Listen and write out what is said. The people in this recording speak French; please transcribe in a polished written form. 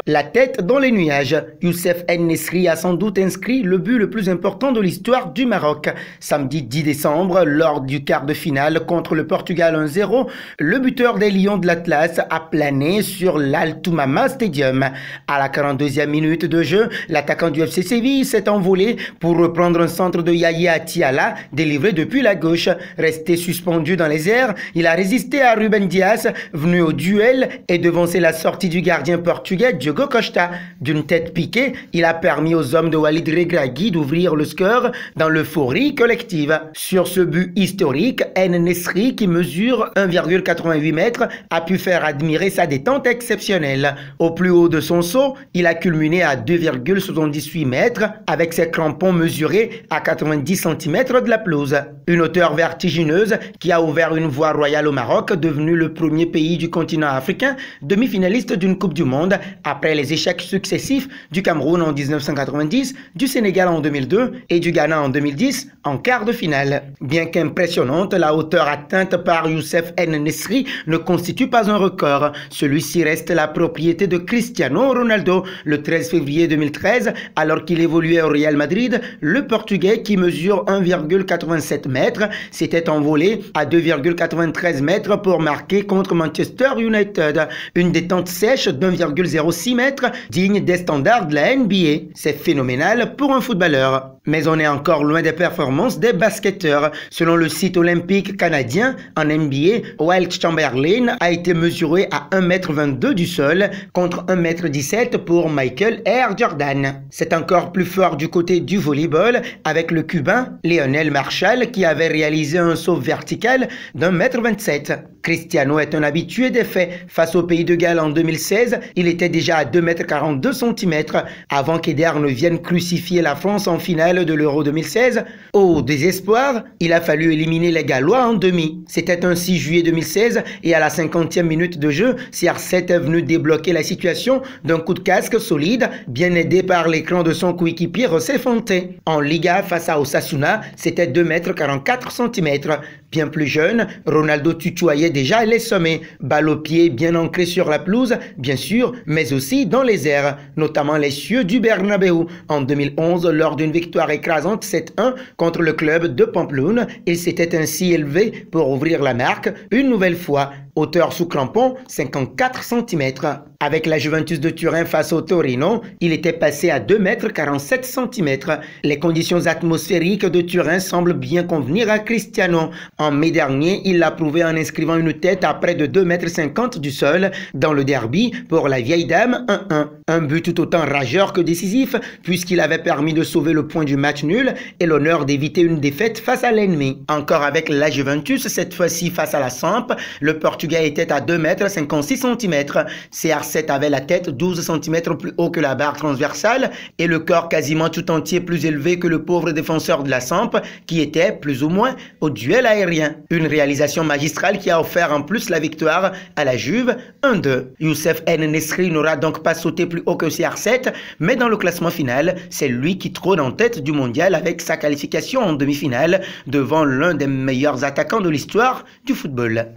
La tête dans les nuages. Youssef En-Nesyri a sans doute inscrit le but le plus important de l'histoire du Maroc. Samedi 10 décembre, lors du quart de finale contre le Portugal 1-0, le buteur des Lions de l'Atlas a plané sur l'Al-Toumama Stadium. À la 42e minute de jeu, l'attaquant du FC Séville s'est envolé pour reprendre un centre de Yaya Tiala délivré depuis la gauche. Resté suspendu dans les airs, il a résisté à Ruben Dias, venu au duel et devancé la sortie du gardien portugais Diogo Costa. D'une tête piquée, il a permis aux hommes de Walid Regragui d'ouvrir le score dans l'euphorie collective. Sur ce but historique, En-Nesyri, qui mesure 1,88 mètres, a pu faire admirer sa détente exceptionnelle. Au plus haut de son saut, il a culminé à 2,78 mètres avec ses crampons mesurés à 90 cm de la pelouse. Une hauteur vertigineuse qui a ouvert une voie royale au Maroc, devenu le premier pays du continent africain demi-finaliste d'une Coupe du Monde après les échecs successifs du Cameroun en 1990, du Sénégal en 2002 et du Ghana en 2010 en quart de finale. Bien qu'impressionnante, la hauteur atteinte par Youssef En-Nesyri ne constitue pas un record. Celui-ci reste la propriété de Cristiano Ronaldo. Le 13 février 2013, alors qu'il évoluait au Real Madrid, le Portugais, qui mesure 1,87 mètres, s'était envolé à 2,93 mètres pour marquer contre Manchester United. Une détente sèche d'1,06 mètres, digne des standards de la NBA. C'est phénoménal pour un footballeur. Mais on est encore loin des performances des basketteurs. Selon le site olympique canadien, en NBA, Wilt Chamberlain a été mesuré à 1,22 m du sol contre 1,17 m pour Michael Air Jordan. C'est encore plus fort du côté du volleyball avec le Cubain Lionel Marshall qui avait réalisé un saut vertical d'1,27 m. Cristiano est un habitué des faits. Face au pays de Galles en 2016, il était déjà à 2,42 m avant qu'Eder ne vienne crucifier la France en finale de l'Euro 2016. Au désespoir, il a fallu éliminer les Gallois en demi. C'était un 6 juillet 2016 et à la 50e minute de jeu, CR7 est venu débloquer la situation d'un coup de casque solide, bien aidé par l'écran de son coéquipier José Fonte. En Liga face à Osasuna, c'était 2,44 m. Bien plus jeune, Ronaldo tutoyait déjà les sommets, balle au pied bien ancrée sur la pelouse, bien sûr, mais aussi dans les airs, notamment les cieux du Bernabéu. En 2011, lors d'une victoire écrasante 7-1 contre le club de Pampelune, il s'était ainsi élevé pour ouvrir la marque une nouvelle fois. Hauteur sous crampon, 54 cm. Avec la Juventus de Turin face au Torino, il était passé à 2,47 m. Les conditions atmosphériques de Turin semblent bien convenir à Cristiano. En mai dernier, il l'a prouvé en inscrivant une tête à près de 2,50 m du sol dans le derby pour la vieille dame 1-1. Un but tout autant rageur que décisif puisqu'il avait permis de sauver le point du match nul et l'honneur d'éviter une défaite face à l'ennemi. Encore avec la Juventus, cette fois-ci face à la Samp, le Portugais était à 2,56 m. CR7 avait la tête 12 cm plus haut que la barre transversale et le corps quasiment tout entier plus élevé que le pauvre défenseur de la Samp qui était plus ou moins au duel aérien. Une réalisation magistrale qui a offert en plus la victoire à la Juve 1-2. Youssef En-Nesyri n'aura donc pas sauté plus haut que CR7, mais dans le classement final, c'est lui qui trône en tête du mondial avec sa qualification en demi-finale devant l'un des meilleurs attaquants de l'histoire du football.